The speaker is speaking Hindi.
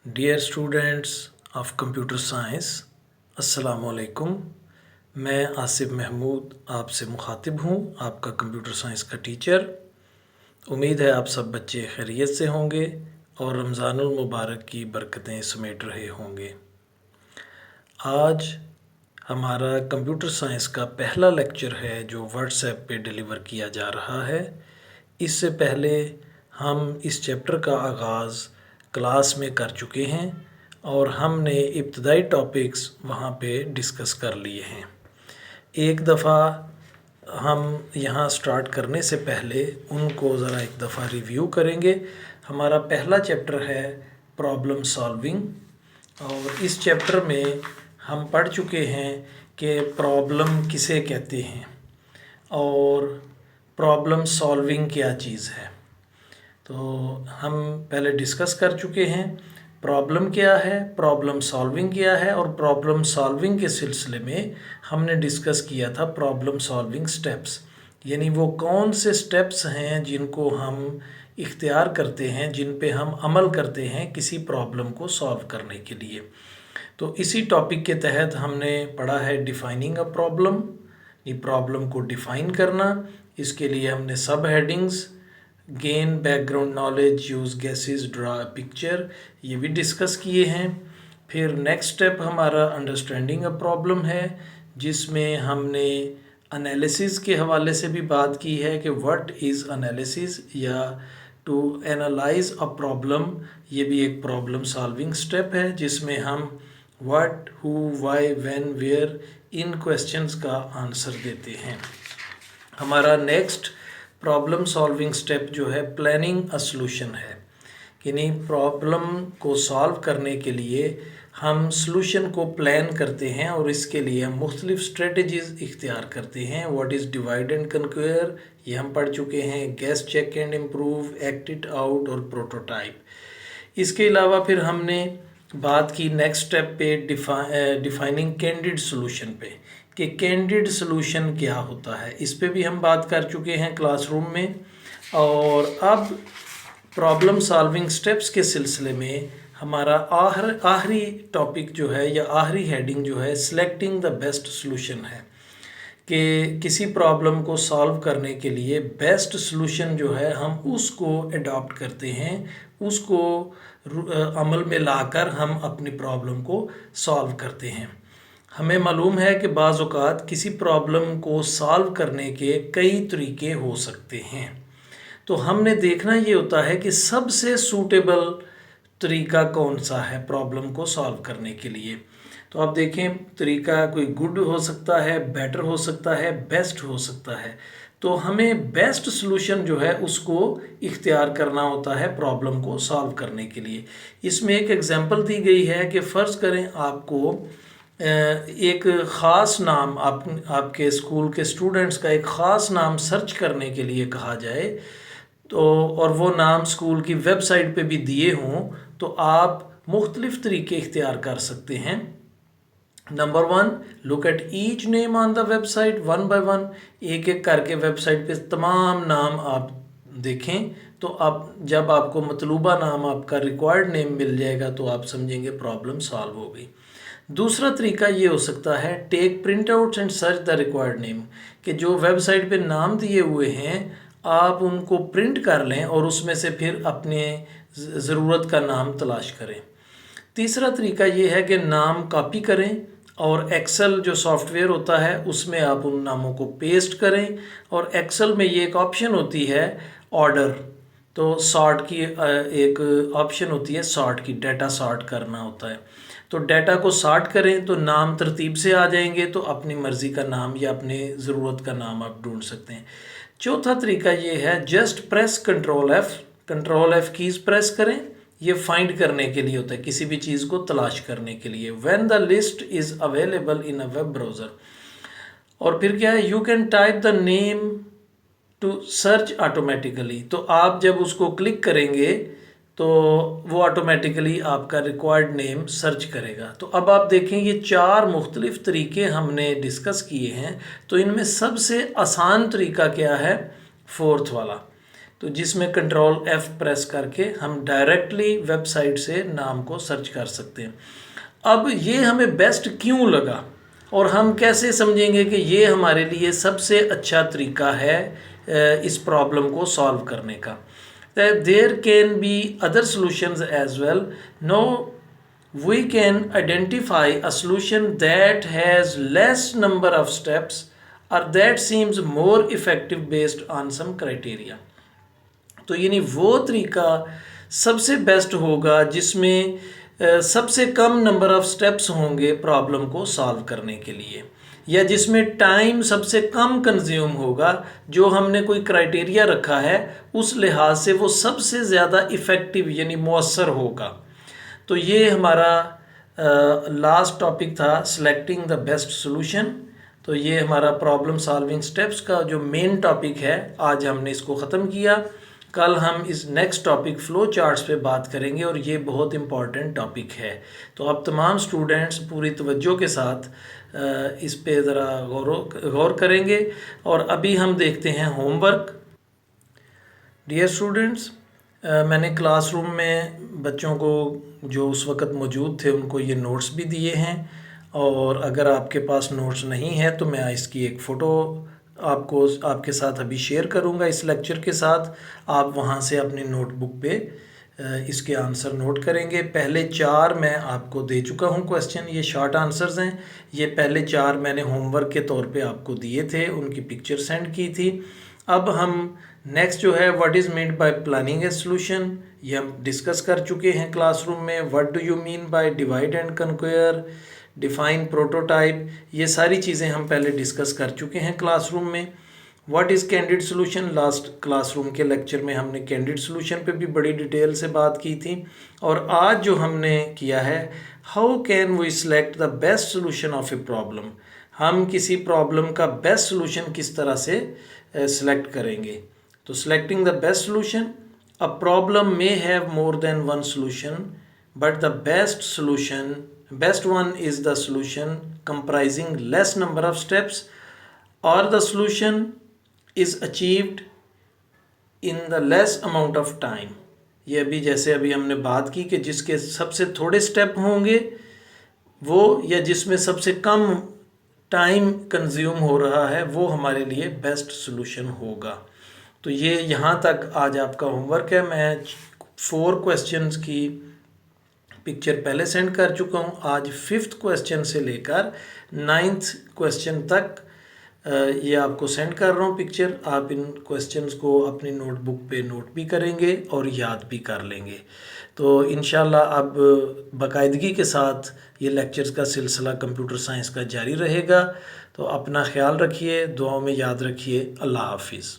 Dear students of computer science, अस्सलामुअलैकुम। मैं आसिफ महमूद आपसे मुखातिब हूँ, आपका कंप्यूटर साइंस का टीचर। उम्मीद है आप सब बच्चे खैरियत से होंगे और रमज़ानुल मुबारक की बरकतें समेट रहे होंगे। आज हमारा कंप्यूटर साइंस का पहला लेक्चर है जो व्हाट्सएप पे डिलीवर किया जा रहा है। इससे पहले हम इस चैप्टर का आगाज़ क्लास में कर चुके हैं और हमने इब्तदाई टॉपिक्स वहाँ पे डिस्कस कर लिए हैं। एक दफ़ा हम यहाँ स्टार्ट करने से पहले उनको ज़रा एक दफ़ा रिव्यू करेंगे। हमारा पहला चैप्टर है प्रॉब्लम सॉल्विंग और इस चैप्टर में हम पढ़ चुके हैं कि प्रॉब्लम किसे कहते हैं और प्रॉब्लम सॉल्विंग क्या चीज़ है। तो हम पहले डिस्कस कर चुके हैं प्रॉब्लम क्या है, प्रॉब्लम सॉल्विंग क्या है, और प्रॉब्लम सॉल्विंग के सिलसिले में हमने डिस्कस किया था प्रॉब्लम सॉल्विंग स्टेप्स, यानी वो कौन से स्टेप्स हैं जिनको हम इख्तियार करते हैं, जिन पे हम अमल करते हैं किसी प्रॉब्लम को सॉल्व करने के लिए। तो इसी टॉपिक के तहत हमने पढ़ा है डिफ़ाइनिंग अ प्रॉब्लम, ये प्रॉब्लम को डिफ़ाइन करना। इसके लिए हमने सब headings gain background knowledge, use guesses, draw a picture, ये भी डिस्कस किए हैं। फिर नेक्स्ट स्टेप हमारा अंडरस्टैंडिंग अ प्रॉब्लम है, जिसमें हमने एनालिसिस के हवाले से भी बात की है कि व्हाट इज़ एनालिसिस, या टू एनालाइज अ प्रॉब्लम, ये भी एक प्रॉब्लम सॉल्विंग स्टेप है जिसमें हम what, who, why, when, where in questions का आंसर देते हैं। हमारा नेक्स्ट प्रॉब्लम सॉल्विंग स्टेप जो है प्लानिंग अ सॉल्यूशन है, यानी प्रॉब्लम को सॉल्व करने के लिए हम सॉल्यूशन को प्लान करते हैं और इसके लिए हम मुख्तलिफ स्ट्रेटजीज़ इख्तियार करते हैं। What is divide and conquer, ये हम पढ़ चुके हैं। Guess, check and improve, act it out और प्रोटोटाइप। इसके अलावा फिर हमने बात की नेक्स्ट स्टेप पे डिफाइनिंग कैंडिड सॉल्यूशन पे, कि कैंडिड सॉल्यूशन क्या होता है, इस पे भी हम बात कर चुके हैं क्लासरूम में। और अब प्रॉब्लम सॉल्विंग स्टेप्स के सिलसिले में हमारा आखिरी टॉपिक जो है, या आखिरी हेडिंग जो है, सिलेक्टिंग द बेस्ट सॉल्यूशन है, कि किसी प्रॉब्लम को सॉल्व करने के लिए बेस्ट सॉल्यूशन जो है हम उसको अडॉप्ट करते हैं, उसको अमल में लाकर हम अपनी प्रॉब्लम को सॉल्व करते हैं। हमें मालूम है कि बाज़ औक़ात किसी प्रॉब्लम को सॉल्व करने के कई तरीके हो सकते हैं, तो हमने देखना ये होता है कि सबसे सूटेबल तरीका कौन सा है प्रॉब्लम को सॉल्व करने के लिए। तो आप देखें, तरीका कोई गुड हो सकता है, बेटर हो सकता है, बेस्ट हो सकता है। तो हमें बेस्ट सॉल्यूशन जो है उसको इख्तियार करना होता है प्रॉब्लम को सॉल्व करने के लिए। इसमें एक एग्जांपल दी गई है कि फ़र्ज़ करें आपको एक ख़ास नाम, आपके स्कूल के स्टूडेंट्स का एक ख़ास नाम सर्च करने के लिए कहा जाए, तो और वो नाम स्कूल की वेबसाइट पे भी दिए हों, तो आप मुख्तलिफ़ तरीके इख्तियार कर सकते हैं। Number 1, look at each name on the website one by one, एक एक करके वेबसाइट पे तमाम नाम आप देखें, तो आप जब आपको मतलूबा नाम, आपका रिक्वायर्ड नेम मिल जाएगा, तो आप समझेंगे प्रॉब्लम सॉल्व हो गई। दूसरा तरीका ये हो सकता है take printouts and search the required name, कि जो वेबसाइट पे नाम दिए हुए हैं आप उनको प्रिंट कर लें और उसमें से फिर अपने ज़रूरत का नाम तलाश करें। तीसरा तरीका ये है कि नाम कॉपी करें और एक्सेल जो सॉफ्टवेयर होता है उसमें आप उन नामों को पेस्ट करें, और एक्सेल में ये एक ऑप्शन होती है ऑर्डर, तो सॉर्ट की एक ऑप्शन होती है सॉर्ट की, डाटा सॉर्ट करना होता है, तो डाटा को सॉर्ट करें तो नाम तरतीब से आ जाएंगे, तो अपनी मर्ज़ी का नाम या अपने ज़रूरत का नाम आप ढूंढ सकते हैं। चौथा तरीका ये है just press control F keys press करें, ये फाइंड करने के लिए होता है, किसी भी चीज़ को तलाश करने के लिए। When the list is available in a web browser, और फिर क्या है, you can type the name to search automatically, तो आप जब उसको क्लिक करेंगे तो वो ऑटोमेटिकली आपका रिक्वायर्ड नेम सर्च करेगा। तो अब आप देखें, ये 4 मुख्तलिफ़ तरीके हमने डिस्कस किए हैं, तो इनमें सबसे आसान तरीका क्या है, फोर्थ वाला, तो जिसमें कंट्रोल F प्रेस करके हम डायरेक्टली वेबसाइट से नाम को सर्च कर सकते हैं। अब ये हमें बेस्ट क्यों लगा और हम कैसे समझेंगे कि ये हमारे लिए सबसे अच्छा तरीका है इस प्रॉब्लम को सॉल्व करने का। There can be other solutions as well. No, we can identify a solution that has less number of steps or that seems more effective based on some criteria। तो यानी वो तरीका सबसे बेस्ट होगा जिसमें सबसे कम नंबर ऑफ स्टेप्स होंगे प्रॉब्लम को सॉल्व करने के लिए, या जिसमें टाइम सबसे कम कंज्यूम होगा, जो हमने कोई क्राइटेरिया रखा है उस लिहाज से वो सबसे ज़्यादा इफ़ेक्टिव यानी मौसर होगा। तो ये हमारा लास्ट टॉपिक था सिलेक्टिंग द बेस्ट सॉल्यूशन। तो ये हमारा प्रॉब्लम सॉल्विंग स्टेप्स का जो मेन टॉपिक है, आज हमने इसको ख़त्म किया। कल हम इस नेक्स्ट टॉपिक फ़्लो चार्ट्स पे बात करेंगे और ये बहुत इम्पॉर्टेंट टॉपिक है। तो आप तमाम स्टूडेंट्स पूरी तवज्जो के साथ इस पे ज़रा गौर करेंगे। और अभी हम देखते हैं होमवर्क। डियर स्टूडेंट्स, मैंने क्लासरूम में बच्चों को जो उस वक़्त मौजूद थे उनको ये नोट्स भी दिए हैं, और अगर आपके पास नोट्स नहीं है तो मैं इसकी एक फ़ोटो आपके साथ अभी शेयर करूंगा इस लेक्चर के साथ। आप वहां से अपनी नोटबुक पे इसके आंसर नोट करेंगे। पहले 4 मैं आपको दे चुका हूं क्वेश्चन, ये शॉर्ट आंसर्स हैं। ये पहले 4 मैंने होमवर्क के तौर पे आपको दिए थे, उनकी पिक्चर सेंड की थी। अब हम नेक्स्ट जो है what is meant by planning A solution, ये हम डिस्कस कर चुके हैं क्लासरूम में। What do you mean by divide and कन्क्वेयर, define prototype, ये सारी चीज़ें हम पहले डिस्कस कर चुके हैं क्लासरूम में। What is candid solution, last classroom के लेक्चर में हमने कैंडिड सॉल्यूशन पे भी बड़ी डिटेल से बात की थी। और आज जो हमने किया है, how can we select the best solution of a problem, हम किसी प्रॉब्लम का बेस्ट सॉल्यूशन किस तरह से सिलेक्ट करेंगे। तो selecting the best solution, a problem may have more than one solution but the best one is the solution comprising less number of steps or the solution is achieved in the less amount of time। ये जैसे अभी हमने बात की कि जिसके सबसे थोड़े स्टेप होंगे वो, या जिसमें सबसे कम टाइम कंज्यूम हो रहा है, वो हमारे लिए बेस्ट सॉल्यूशन होगा। तो ये यहाँ तक आज आपका होमवर्क है। मैं 4 क्वेश्चंस की पिक्चर पहले सेंड कर चुका हूँ। आज 5th क्वेश्चन से लेकर 9th क्वेश्चन तक ये आपको सेंड कर रहा हूँ पिक्चर। आप इन क्वेश्चंस को अपनी नोटबुक पे नोट भी करेंगे और याद भी कर लेंगे। तो इंशाल्लाह अब बाकायदगी के साथ ये लेक्चर्स का सिलसिला कंप्यूटर साइंस का जारी रहेगा। तो अपना ख्याल रखिए, दुआओं में याद रखिए। अल्लाह हाफिज़।